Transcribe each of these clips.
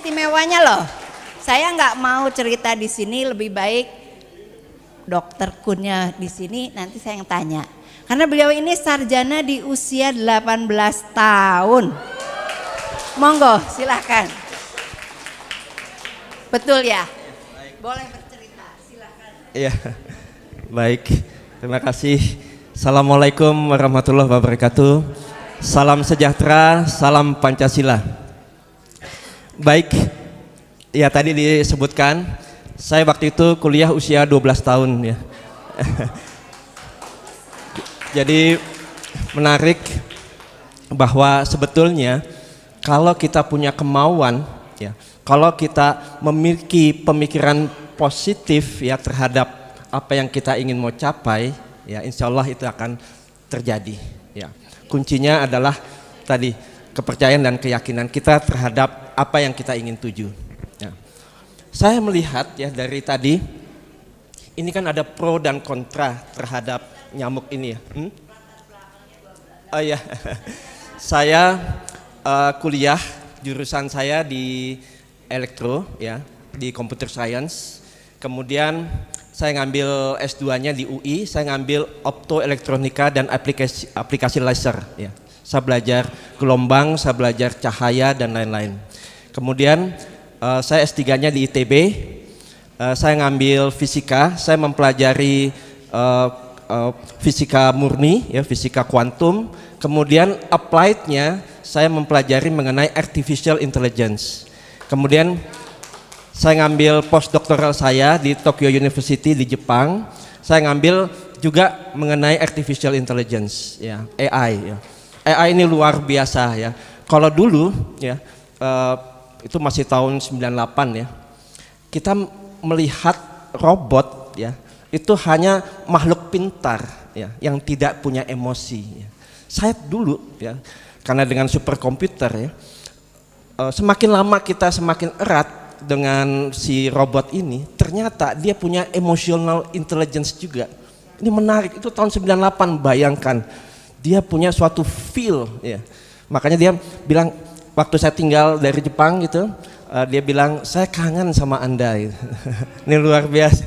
istimewanya loh. Saya nggak mau cerita di sini, lebih baik Dokter Kunnya di sini, nanti saya yang tanya. Karena beliau ini sarjana di usia 18 tahun. Monggo, silahkan. Betul ya? Boleh bercerita, silahkan. Iya, baik. Terima kasih. Assalamualaikum warahmatullahi wabarakatuh. Salam sejahtera, salam Pancasila. Baik, ya tadi disebutkan, saya waktu itu kuliah usia 12 tahun ya. Jadi menarik bahwa sebetulnya kalau kita punya kemauan ya, kalau kita memiliki pemikiran positif ya terhadap apa yang kita ingin mau capai ya, insya Allah itu akan terjadi ya. Kuncinya adalah tadi kepercayaan dan keyakinan kita terhadap apa yang kita ingin tuju ya. Saya melihat ya dari tadi ini kan ada pro dan kontra terhadap nyamuk ini ya. Oh ya, saya kuliah jurusan saya di elektro ya, di computer science. Kemudian saya ngambil S2-nya di UI, saya ngambil optoelektronika dan aplikasi laser ya. Saya belajar gelombang, saya belajar cahaya dan lain-lain. Kemudian saya S3-nya di ITB, saya ngambil fisika, saya mempelajari fisika murni, ya, fisika kuantum. Kemudian applied-nya saya mempelajari mengenai artificial intelligence. Kemudian saya ngambil postdoktoral saya di Tokyo University di Jepang. Saya ngambil juga mengenai artificial intelligence, ya, AI. Ya. AI ini luar biasa ya. Kalau dulu ya itu masih tahun 98 ya. Kita melihat robot ya itu hanya makhluk pintar ya yang tidak punya emosi ya. Saya dulu ya karena dengan superkomputer ya semakin lama kita semakin erat dengan si robot ini, ternyata dia punya emotional intelligence juga. Ini menarik, itu tahun 98, bayangkan dia punya suatu feel ya. Makanya dia bilang waktu saya tinggal dari Jepang gitu, dia bilang saya kangen sama Anda gitu. Ini luar biasa.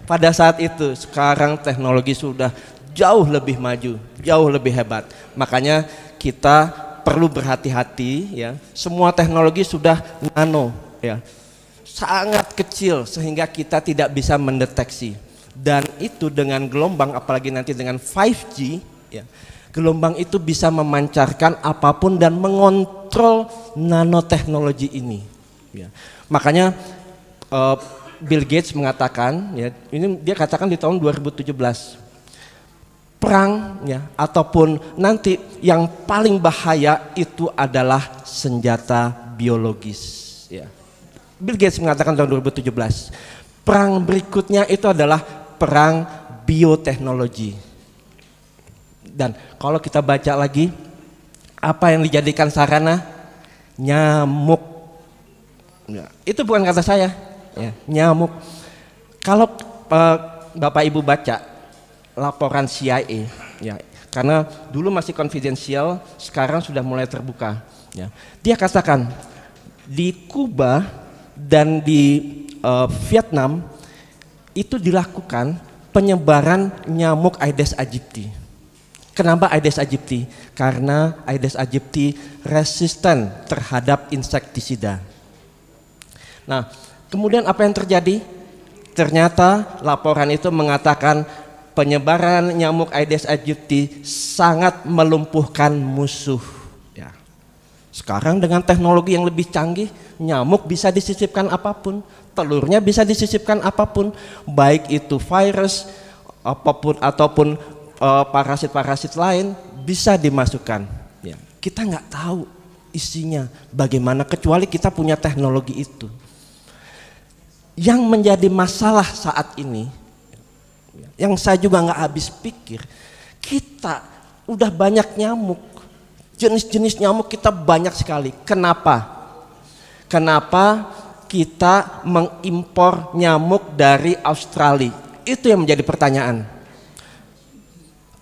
Pada saat itu, sekarang teknologi sudah jauh lebih maju, jauh lebih hebat. Makanya kita perlu berhati-hati ya. Semua teknologi sudah nano ya. Sangat kecil sehingga kita tidak bisa mendeteksi. Dan itu dengan gelombang, apalagi nanti dengan 5G ya. Gelombang itu bisa memancarkan apapun dan mengontrol nanoteknologi ini. Ya. Makanya Bill Gates mengatakan, ya, ini dia katakan di tahun 2017, perang ya ataupun nanti yang paling bahaya itu adalah senjata biologis. Ya. Bill Gates mengatakan tahun 2017, perang berikutnya itu adalah perang bioteknologi. Dan kalau kita baca lagi, apa yang dijadikan sarana? Nyamuk. Ya, itu bukan kata saya, ya, nyamuk. Kalau Bapak Ibu baca laporan CIA, ya, karena dulu masih konfidensial, sekarang sudah mulai terbuka. Ya. Dia katakan di Kuba dan di Vietnam itu dilakukan penyebaran nyamuk Aedes aegypti. Kenapa Aedes aegypti? Karena Aedes aegypti resisten terhadap insektisida. Nah, kemudian apa yang terjadi? Ternyata laporan itu mengatakan penyebaran nyamuk Aedes aegypti sangat melumpuhkan musuh. Ya. Sekarang dengan teknologi yang lebih canggih, nyamuk bisa disisipkan apapun, telurnya bisa disisipkan apapun, baik itu virus apapun ataupun parasit-parasit lain bisa dimasukkan. Ya, kita nggak tahu isinya bagaimana kecuali kita punya teknologi itu. Yang menjadi masalah saat ini, yang saya juga nggak habis pikir, kita udah banyak nyamuk, jenis-jenis nyamuk kita banyak sekali. Kenapa? Kenapa kita mengimpor nyamuk dari Australia? Itu yang menjadi pertanyaan.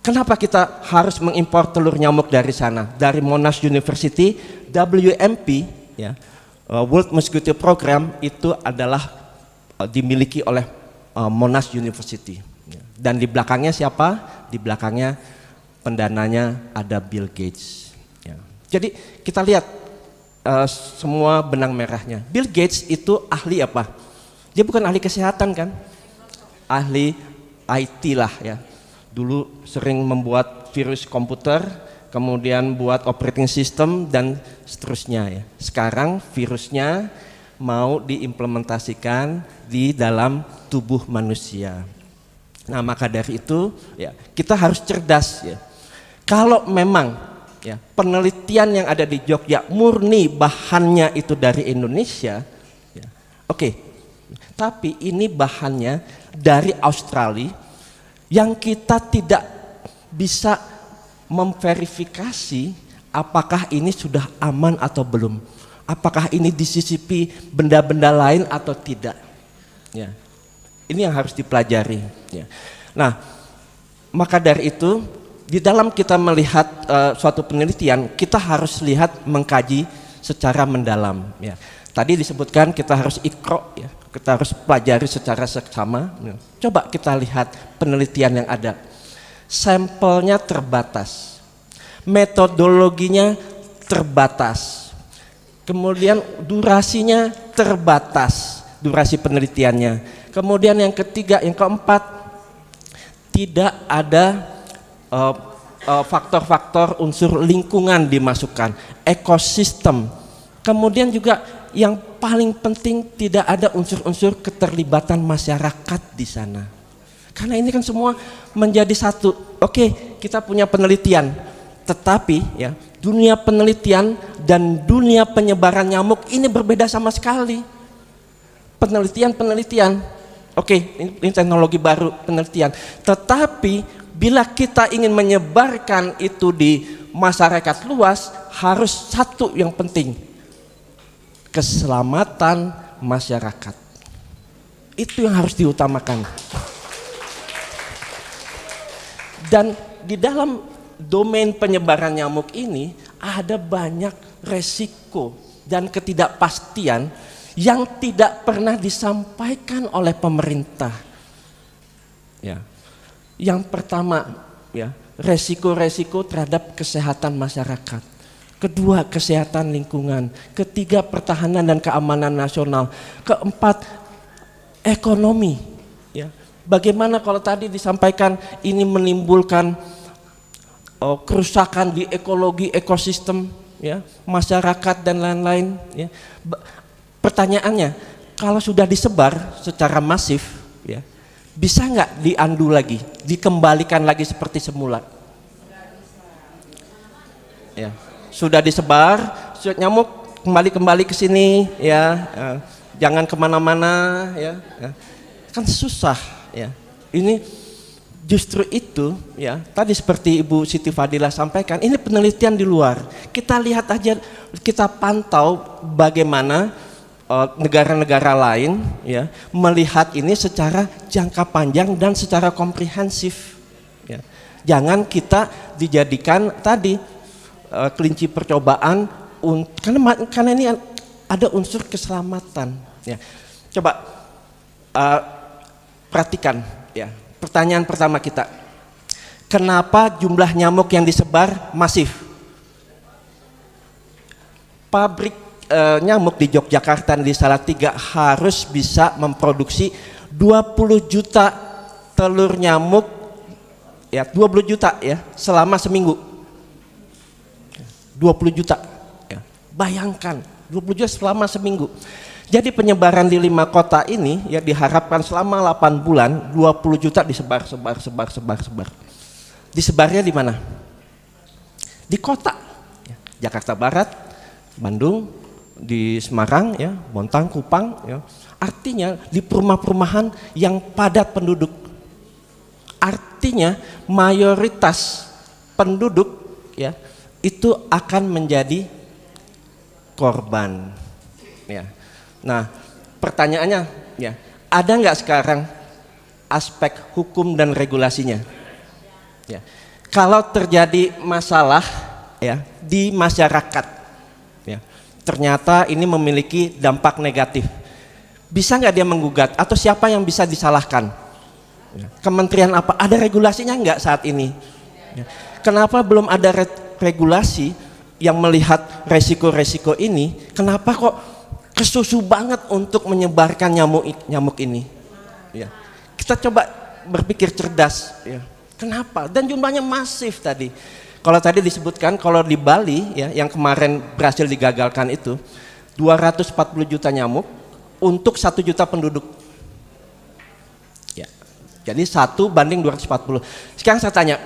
Kenapa kita harus mengimpor telur nyamuk dari sana? Dari Monash University, WMP, ya, World Mosquito Program itu adalah dimiliki oleh Monash University. Dan di belakangnya siapa? Di belakangnya pendananya ada Bill Gates. Ya. Jadi kita lihat semua benang merahnya. Bill Gates itu ahli apa? Dia bukan ahli kesehatan kan? Ahli IT lah ya. Dulu sering membuat virus komputer, kemudian buat operating system dan seterusnya ya. Sekarang virusnya mau diimplementasikan di dalam tubuh manusia. Nah, maka dari itu ya, kita harus cerdas ya. Kalau memang ya, penelitian yang ada di Jogja murni bahannya itu dari Indonesia, ya, oke. Tapi ini bahannya dari Australia yang kita tidak bisa memverifikasi apakah ini sudah aman atau belum. Apakah ini disisipi benda-benda lain atau tidak. Ya. Ini yang harus dipelajari. Ya. Nah, maka dari itu di dalam kita melihat suatu penelitian, kita harus lihat mengkaji secara mendalam. Ya. Tadi disebutkan kita harus ikro, ya. Kita harus pelajari secara seksama. Ya. Coba kita lihat penelitian yang ada. Sampelnya terbatas, metodologinya terbatas, kemudian durasinya terbatas, durasi penelitiannya. Kemudian yang ketiga, yang keempat, tidak ada faktor-faktor unsur lingkungan dimasukkan, ekosistem. Kemudian juga yang paling penting tidak ada unsur-unsur keterlibatan masyarakat di sana. Karena ini kan semua menjadi satu. Oke, kita punya penelitian, tetapi ya dunia penelitian dan dunia penyebaran nyamuk ini berbeda sama sekali. Penelitian, oke, ini teknologi baru penelitian. Tetapi bila kita ingin menyebarkan itu di masyarakat luas, harus satu yang penting, keselamatan masyarakat. Itu yang harus diutamakan. Dan di dalam domain penyebaran nyamuk ini ada banyak resiko dan ketidakpastian yang tidak pernah disampaikan oleh pemerintah. Ya. Yang pertama, ya, resiko-resiko terhadap kesehatan masyarakat. Kedua, kesehatan lingkungan. Ketiga, pertahanan dan keamanan nasional. Keempat, ekonomi. Ya. Bagaimana kalau tadi disampaikan ini menimbulkan kerusakan di ekologi, ekosistem, ya, masyarakat dan lain-lain. Ya. Pertanyaannya, kalau sudah disebar secara masif, ya, bisa nggak diandu lagi, dikembalikan lagi seperti semula? Ya. Sudah disebar, nyamuk kembali ke sini, ya, jangan kemana-mana, ya, kan susah, ya. Ini justru itu, ya, tadi seperti Ibu Siti Fadilah sampaikan, ini penelitian di luar. Kita lihat aja, kita pantau bagaimana negara-negara lain, ya, melihat ini secara jangka panjang dan secara komprehensif. Ya. Jangan kita dijadikan tadi kelinci percobaan, karena ini ada unsur keselamatan. Ya. Coba perhatikan, ya. Pertanyaan pertama kita, kenapa jumlah nyamuk yang disebar masif? Pabrik nyamuk di Yogyakarta dan di Salatiga harus bisa memproduksi 20 juta telur nyamuk, ya, 20 juta ya, selama seminggu. 20 juta, ya. Bayangkan 20 juta selama seminggu. Jadi penyebaran di 5 kota ini ya diharapkan selama 8 bulan 20 juta disebar. Disebarnya di mana? Di kota, ya. Jakarta Barat, Bandung, di Semarang, ya, Bontang, Kupang, ya. Artinya di perumahan yang padat penduduk. Artinya mayoritas penduduk, ya, itu akan menjadi korban, ya. Nah, pertanyaannya, ya, ada nggak sekarang aspek hukum dan regulasinya? Ya. Kalau terjadi masalah, ya, di masyarakat, ya, ternyata ini memiliki dampak negatif. Bisa nggak dia menggugat atau siapa yang bisa disalahkan? Kementerian apa? Ada regulasinya nggak saat ini? Kenapa belum ada regulasi yang melihat resiko-resiko ini? Kenapa kok kesusu banget untuk menyebarkan nyamuk ini? Ya. Kita coba berpikir cerdas. Ya. Kenapa? Dan jumlahnya masif tadi. Kalau tadi disebutkan kalau di Bali ya yang kemarin berhasil digagalkan itu 240 juta nyamuk untuk 1 juta penduduk. Ya. Jadi 1:240. Sekarang saya tanya,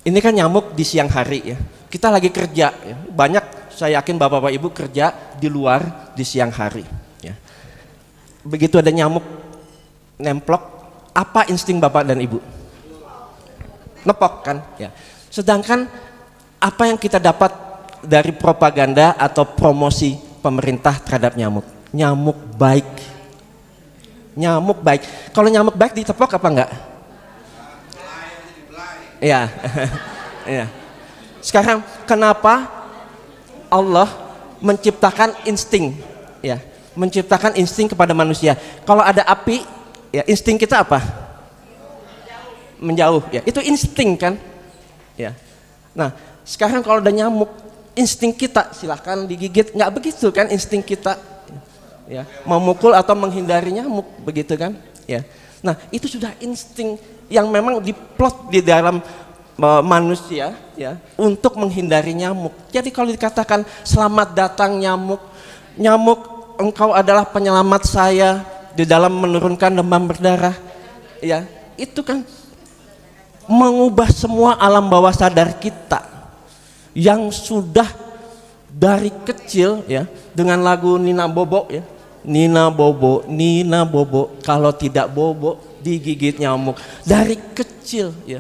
ini kan nyamuk di siang hari ya. Kita lagi kerja ya. Banyak saya yakin bapak-bapak ibu kerja di luar di siang hari ya. Begitu ada nyamuk nemplok, apa insting bapak dan ibu? Nepok kan ya. Sedangkan apa yang kita dapat dari propaganda atau promosi pemerintah terhadap nyamuk? Nyamuk baik. Nyamuk baik. Kalau nyamuk baik ditepok apa enggak? Iya. Iya. Sekarang kenapa Allah menciptakan insting ya? Menciptakan insting kepada manusia. Kalau ada api, ya insting kita apa? Menjauh ya. Itu insting kan? Ya. Nah, sekarang kalau ada nyamuk, insting kita silahkan digigit, nggak begitu kan insting kita? Ya, memukul atau menghindari nyamuk begitu kan? Ya. Nah, itu sudah insting yang memang diplot di dalam manusia ya untuk menghindari nyamuk. Jadi kalau dikatakan selamat datang nyamuk, nyamuk engkau adalah penyelamat saya di dalam menurunkan demam berdarah. Ya, itu kan mengubah semua alam bawah sadar kita yang sudah dari kecil ya dengan lagu Nina Bobo ya. Nina Bobo, Nina Bobo, kalau tidak bobo digigit nyamuk. Dari kecil ya.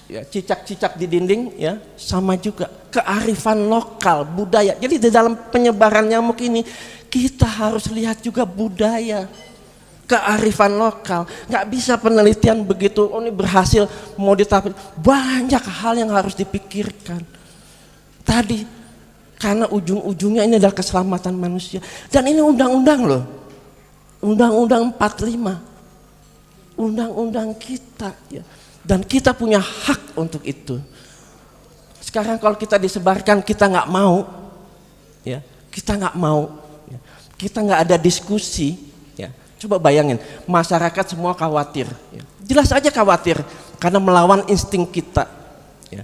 Ya, cicak-cicak di dinding ya sama juga kearifan lokal budaya. Jadi di dalam penyebaran nyamuk ini kita harus lihat juga budaya, kearifan lokal. Nggak bisa penelitian begitu, oh ini berhasil mau ditapin. Banyak hal yang harus dipikirkan. Tadi karena ujung-ujungnya ini adalah keselamatan manusia. Dan ini undang-undang loh. Undang-undang 45. Undang-undang kita ya. Dan kita punya hak untuk itu. Sekarang kalau kita disebarkan kita nggak mau, ya kita nggak mau, ya. Kita nggak ada diskusi, ya. Coba bayangin, masyarakat semua khawatir, ya. Jelas aja khawatir karena melawan insting kita. Ya.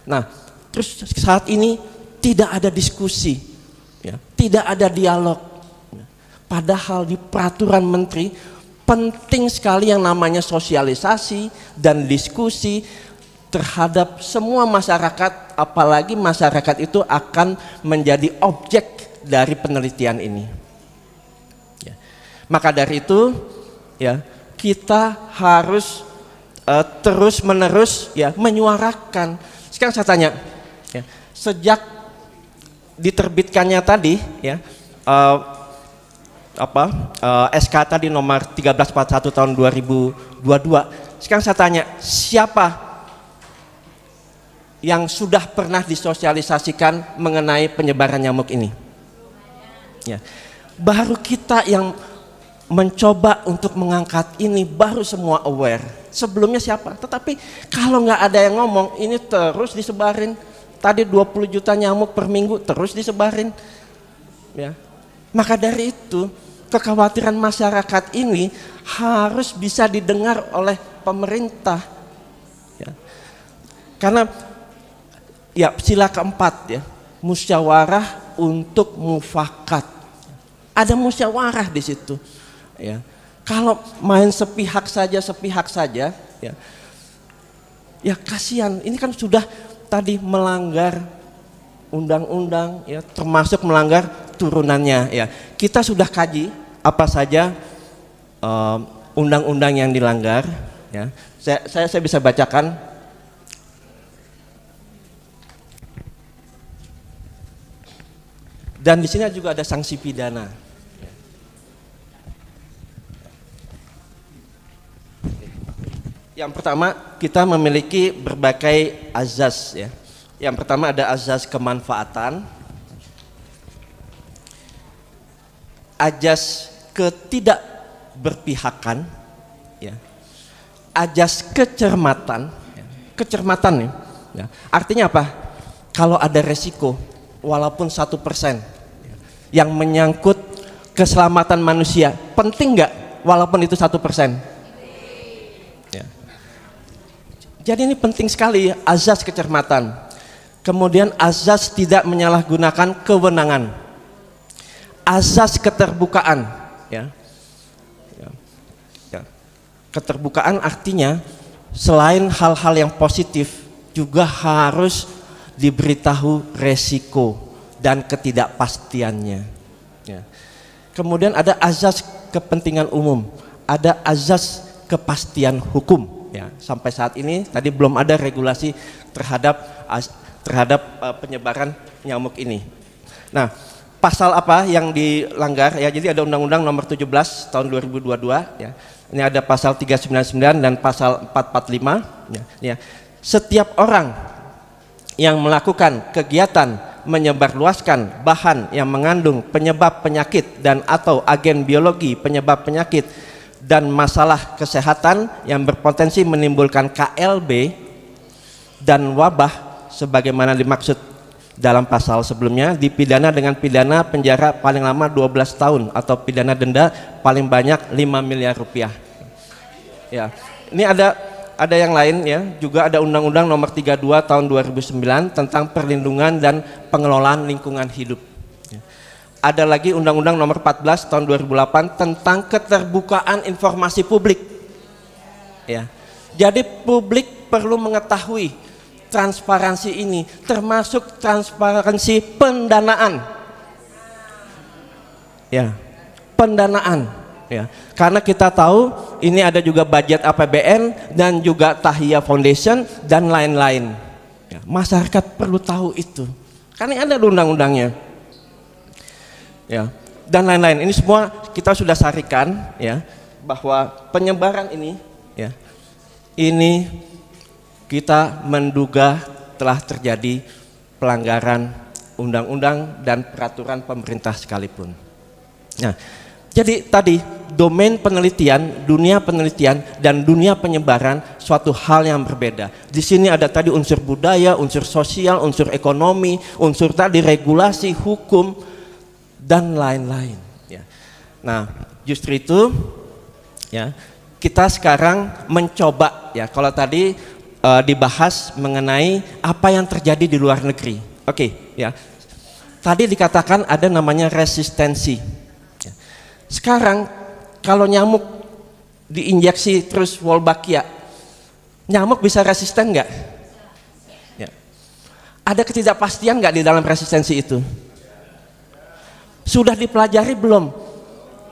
Nah, terus saat ini tidak ada diskusi, ya. Tidak ada dialog. Ya. Padahal di peraturan menteri penting sekali yang namanya sosialisasi dan diskusi terhadap semua masyarakat, apalagi masyarakat itu akan menjadi objek dari penelitian ini. Ya. Maka dari itu, ya kita harus terus menerus ya menyuarakan. Sekarang saya tanya, ya, sejak diterbitkannya tadi, ya. SK tadi nomor 1341 tahun 2022. Sekarang saya tanya, siapa yang sudah pernah disosialisasikan mengenai penyebaran nyamuk ini? Ya. Baru kita yang mencoba untuk mengangkat ini, baru semua aware. Sebelumnya siapa? Tetapi kalau nggak ada yang ngomong, ini terus disebarin. Tadi 20 juta nyamuk per minggu terus disebarin. Ya. Maka dari itu kekhawatiran masyarakat ini harus bisa didengar oleh pemerintah. Ya. Karena ya sila keempat ya, musyawarah untuk mufakat. Ada musyawarah di situ. Ya. Kalau main sepihak saja, ya kasihan. Ini kan sudah tadi melanggar undang-undang ya, termasuk melanggar turunannya ya. Kita sudah kaji apa saja undang-undang yang dilanggar ya. Saya bisa bacakan. Dan di sini juga ada sanksi pidana. Yang pertama, kita memiliki berbagai azas ya. Yang pertama ada azas kemanfaatan. ajas ketidakberpihakan, ya, ajas kecermatan, ya, kecermatan nih, ya. Artinya apa? Kalau ada resiko walaupun 1% yang menyangkut keselamatan manusia, penting nggak walaupun itu 1%? Ya. Jadi ini penting sekali, azas kecermatan. Kemudian azas tidak menyalahgunakan kewenangan, azas keterbukaan, ya. Keterbukaan artinya selain hal-hal yang positif juga harus diberitahu resiko dan ketidakpastiannya, ya. Kemudian ada azas kepentingan umum, ada azas kepastian hukum, ya. Sampai saat ini tadi belum ada regulasi terhadap penyebaran nyamuk ini. Nah, pasal apa yang dilanggar, ya? Jadi ada Undang-Undang Nomor 17 tahun 2022, ya. Ini ada pasal 399 dan pasal 445, ya. Setiap orang yang melakukan kegiatan menyebarluaskan bahan yang mengandung penyebab penyakit dan atau agen biologi penyebab penyakit dan masalah kesehatan yang berpotensi menimbulkan KLB dan wabah sebagaimana dimaksud dalam pasal sebelumnya, dipidana dengan pidana penjara paling lama 12 tahun atau pidana denda paling banyak 5 miliar rupiah. Ya, ini ada yang lain, ya, juga ada Undang-Undang Nomor 32 tahun 2009 tentang perlindungan dan pengelolaan lingkungan hidup. Ya. Ada lagi Undang-Undang Nomor 14 tahun 2008 tentang keterbukaan informasi publik. Ya. Jadi publik perlu mengetahui transparansi ini, termasuk transparansi pendanaan, ya, pendanaan, ya, karena kita tahu ini ada juga budget APBN dan juga Tahiyya Foundation dan lain-lain, ya, masyarakat perlu tahu itu, karena ada undang-undangnya, ya, dan lain-lain. Ini semua kita sudah sarikan, ya, bahwa penyebaran ini, ya, ini kita menduga telah terjadi pelanggaran undang-undang dan peraturan pemerintah sekalipun. Nah, jadi tadi domain penelitian, dunia penelitian dan dunia penyebaran suatu hal yang berbeda. Di sini ada tadi unsur budaya, unsur sosial, unsur ekonomi, unsur tadi regulasi, hukum dan lain-lain. Ya. Nah, justru itu, ya, kita sekarang mencoba, ya, kalau tadi dibahas mengenai apa yang terjadi di luar negeri. Oke, ya. Tadi dikatakan ada namanya resistensi. Ya. Sekarang kalau nyamuk diinjeksi terus Wolbachia, nyamuk bisa resisten nggak? Ya. Ada ketidakpastian nggak di dalam resistensi itu? Sudah dipelajari belum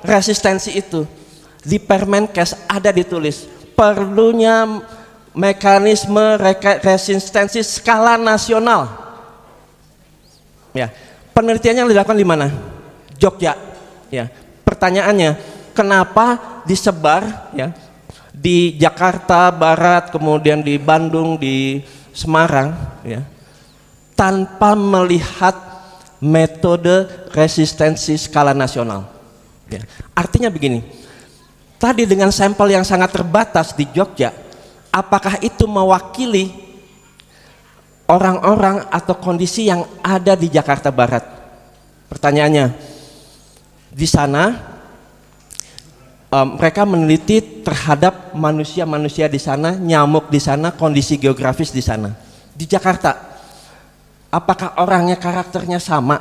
resistensi itu? Di Permenkes ada ditulis perlunya mekanisme resistensi skala nasional. Ya, penelitiannya dilakukan di mana? Jogja. Ya, pertanyaannya, kenapa disebar, ya, di Jakarta Barat, kemudian di Bandung, di Semarang, ya, tanpa melihat metode resistensi skala nasional? Ya, artinya begini, tadi dengan sampel yang sangat terbatas di Jogja, apakah itu mewakili orang-orang atau kondisi yang ada di Jakarta Barat? Pertanyaannya, di sana mereka meneliti terhadap manusia-manusia di sana, nyamuk di sana, kondisi geografis di sana. Di Jakarta, apakah orangnya karakternya sama?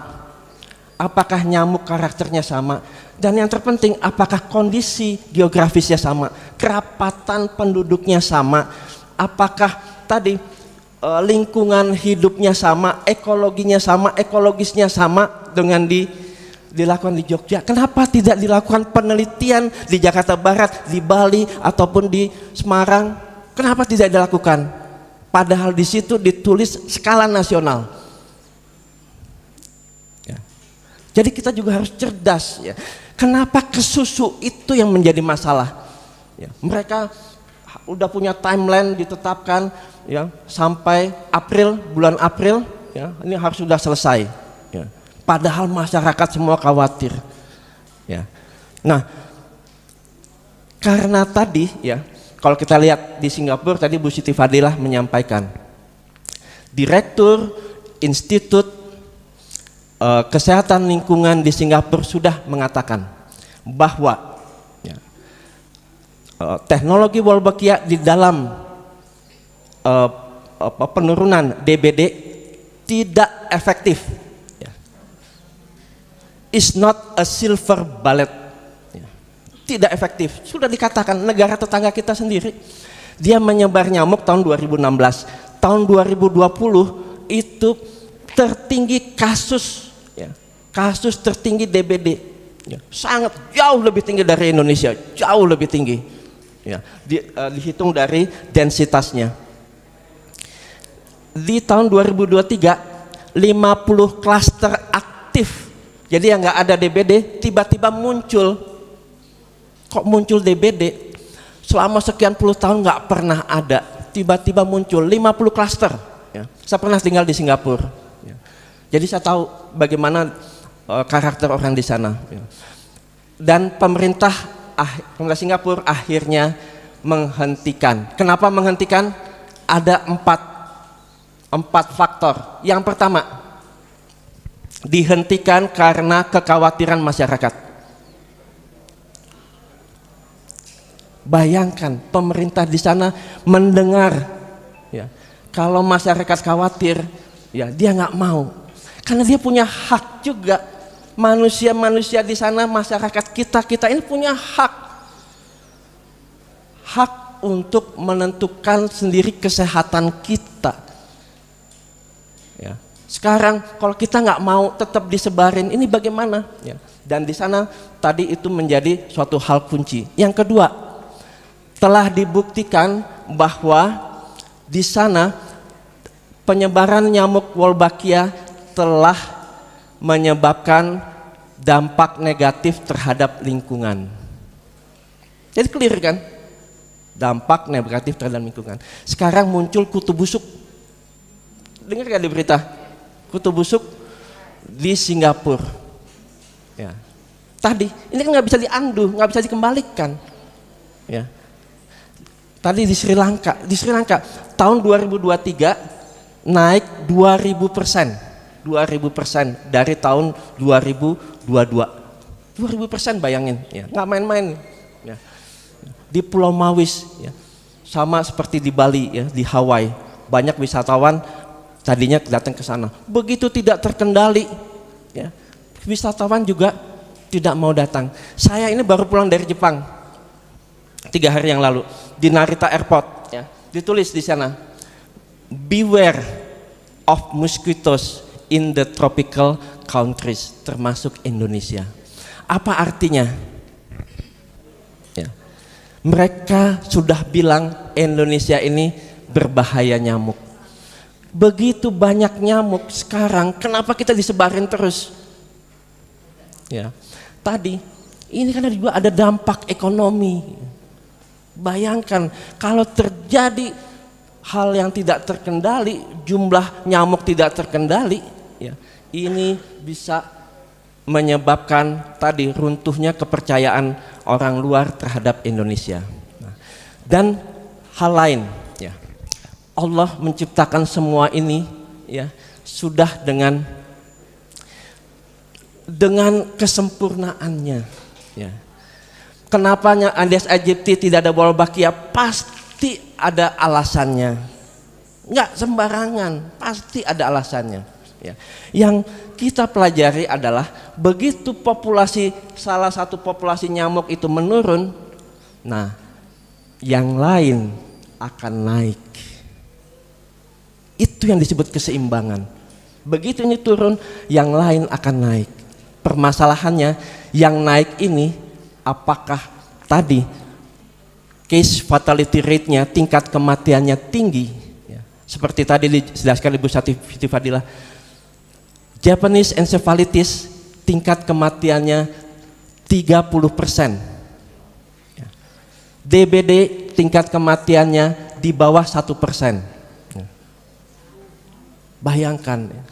Apakah nyamuk karakternya sama? Dan yang terpenting, apakah kondisi geografisnya sama, kerapatan penduduknya sama, apakah tadi lingkungan hidupnya sama, ekologinya sama, ekologisnya sama dengan dilakukan di Jogja? Kenapa tidak dilakukan penelitian di Jakarta Barat, di Bali ataupun di Semarang? Kenapa tidak dilakukan? Padahal di situ ditulis skala nasional. Ya. Jadi kita juga harus cerdas, ya. Kenapa ke susu itu yang menjadi masalah? Ya, mereka udah punya timeline ditetapkan, ya, sampai bulan April, ya, ini harus sudah selesai. Ya. Padahal masyarakat semua khawatir. Ya. Nah, karena tadi ya, kalau kita lihat di Singapura tadi Bu Siti Fadilah menyampaikan, Direktur Institut Kesehatan Lingkungan di Singapura sudah mengatakan bahwa ya, teknologi Wolbachia di dalam penurunan DBD tidak efektif. Ya. Is not a silver bullet. Ya. Tidak efektif. Sudah dikatakan negara tetangga kita sendiri. Dia menyebar nyamuk tahun 2016. Tahun 2020 itu tertinggi kasus, ya, kasus tertinggi DBD, ya, sangat jauh lebih tinggi dari Indonesia, jauh lebih tinggi, ya, dihitung dari densitasnya. Di tahun 2023 50 klaster aktif, jadi yang nggak ada DBD tiba-tiba muncul. Kok muncul DBD? Selama sekian puluh tahun nggak pernah ada, tiba-tiba muncul 50 klaster. Ya. Saya pernah tinggal di Singapura. Jadi saya tahu bagaimana karakter orang di sana. Dan pemerintah Singapura akhirnya menghentikan. Kenapa menghentikan? Ada empat faktor. Yang pertama, dihentikan karena kekhawatiran masyarakat. Bayangkan pemerintah di sana mendengar, ya, kalau masyarakat khawatir, ya dia nggak mau. Karena dia punya hak juga. Manusia-manusia di sana, masyarakat kita ini punya hak. Hak untuk menentukan sendiri kesehatan kita. Ya. Sekarang kalau kita nggak mau tetap disebarin, ini bagaimana? Ya. Dan di sana tadi itu menjadi suatu hal kunci. Yang kedua, telah dibuktikan bahwa di sana penyebaran nyamuk Wolbachia telah menyebabkan dampak negatif terhadap lingkungan. Jadi clear kan? Dampak negatif terhadap lingkungan. Sekarang muncul kutu busuk. Dengar gak di berita? Kutu busuk di Singapura. Ya. Tadi, ini kan nggak bisa diandu, nggak bisa dikembalikan. Ya. Tadi di Sri Lanka tahun 2023 naik 2000%. 2000% dari tahun 2022. 2000% bayangin, ya, nggak main-main. Ya. Di Pulau Mawis, ya, sama seperti di Bali, ya, di Hawaii, banyak wisatawan tadinya datang ke sana. Begitu tidak terkendali, ya, wisatawan juga tidak mau datang. Saya ini baru pulang dari Jepang 3 hari yang lalu di Narita Airport, ya, ditulis di sana, beware of mosquitoes in the tropical countries, termasuk Indonesia. Apa artinya? Ya. Mereka sudah bilang Indonesia ini berbahaya nyamuk. Begitu banyak nyamuk sekarang, kenapa kita disebarin terus? Ya. Tadi, ini kan juga ada dampak ekonomi. Bayangkan kalau terjadi hal yang tidak terkendali, jumlah nyamuk tidak terkendali, ya, ini bisa menyebabkan tadi runtuhnya kepercayaan orang luar terhadap Indonesia. Nah, dan hal lain, ya, Allah menciptakan semua ini, ya, sudah dengan kesempurnaannya. Ya. Kenapa Aedes aegypti tidak ada Wolbachia? Pasti ada alasannya. Nggak sembarangan, pasti ada alasannya. Ya. Yang kita pelajari adalah begitu salah satu populasi nyamuk itu menurun, nah yang lain akan naik. Itu yang disebut keseimbangan. Begitu ini turun, yang lain akan naik. Permasalahannya, yang naik ini apakah tadi case fatality rate-nya, tingkat kematiannya tinggi, ya. Seperti tadi dijelaskan Ibu Siti Fadilah, Japanese encephalitis tingkat kematiannya 30%. Ya. DBD tingkat kematiannya di bawah 1%. Ya. Bayangkan, ya.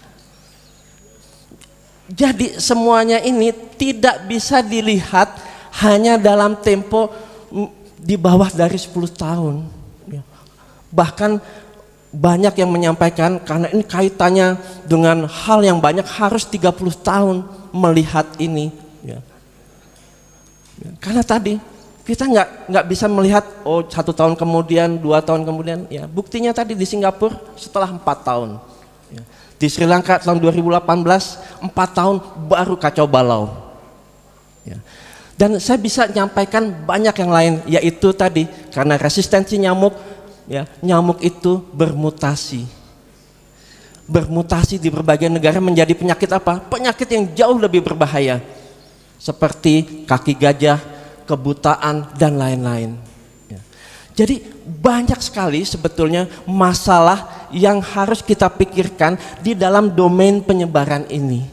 Jadi semuanya ini tidak bisa dilihat hanya dalam tempo di bawah dari 10 tahun. Bahkan banyak yang menyampaikan karena ini kaitannya dengan hal yang banyak harus 30 tahun melihat ini. Karena tadi kita nggak bisa melihat 1 tahun kemudian, 2 tahun kemudian. Ya, buktinya tadi di Singapura setelah 4 tahun. Di Sri Lanka tahun 2018 4 tahun baru kacau balau. Dan saya bisa nyampaikan banyak yang lain, yaitu tadi karena resistensi nyamuk, nyamuk itu bermutasi di berbagai negara menjadi penyakit apa? Penyakit yang jauh lebih berbahaya, seperti kaki gajah, kebutaan dan lain-lain. Jadi banyak sekali sebetulnya masalah yang harus kita pikirkan di dalam domain penyebaran ini.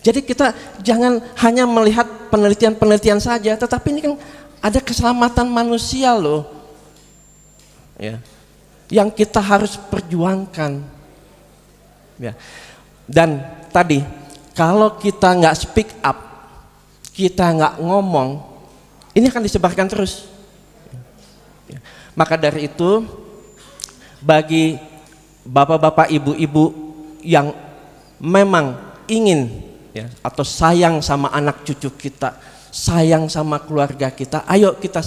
Jadi kita jangan hanya melihat penelitian-penelitian saja, tetapi ini kan ada keselamatan manusia loh, yang kita harus perjuangkan. Dan tadi kalau kita nggak speak up, kita nggak ngomong, ini akan disebarkan terus. Maka dari itu, bagi bapak-bapak, ibu-ibu yang memang ingin atau sayang sama anak cucu kita, sayang sama keluarga kita, ayo kita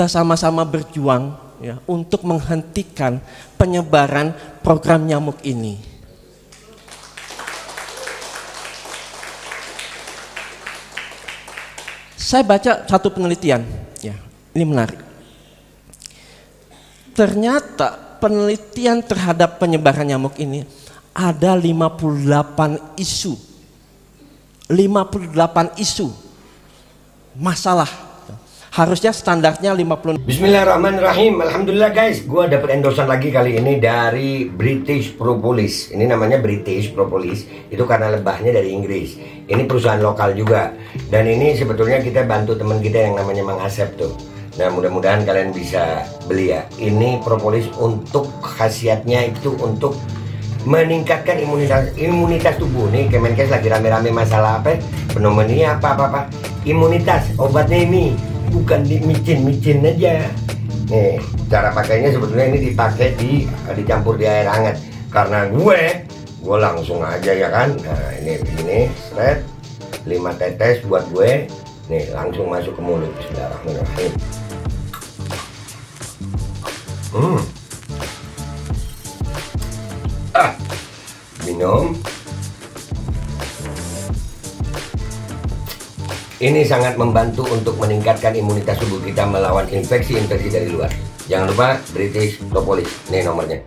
sama-sama berjuang untuk menghentikan penyebaran program nyamuk ini. Saya baca satu penelitian, ini menarik. Ternyata penelitian terhadap penyebaran nyamuk ini ada 58 isu. 58 isu masalah. Harusnya standarnya 50. Bismillahirrahmanirrahim. Alhamdulillah guys, gue dapet endorsan lagi kali ini dari British Propolis. Ini namanya British Propolis, itu karena lebahnya dari Inggris. Ini perusahaan lokal juga. Dan ini sebetulnya kita bantu teman kita yang namanya Mang Asep tuh. Nah, mudah-mudahan kalian bisa beli ya. Ini propolis untuk khasiatnya itu untuk meningkatkan imunitas tubuh. Nih Kemenkes lagi rame-rame masalah apa? Pneumonia apa. Imunitas, obatnya ini bukan di micin aja. Nih, cara pakainya sebetulnya ini dicampur di air hangat. Karena gue langsung aja ya kan. Nah, ini begini, seret 5 tetes buat gue. Nih, langsung masuk ke mulut. Bismillahirrahmanirrahim. Minum. Ini sangat membantu untuk meningkatkan imunitas tubuh kita melawan infeksi-infeksi dari luar. Jangan lupa British Propolis. Ini nomornya.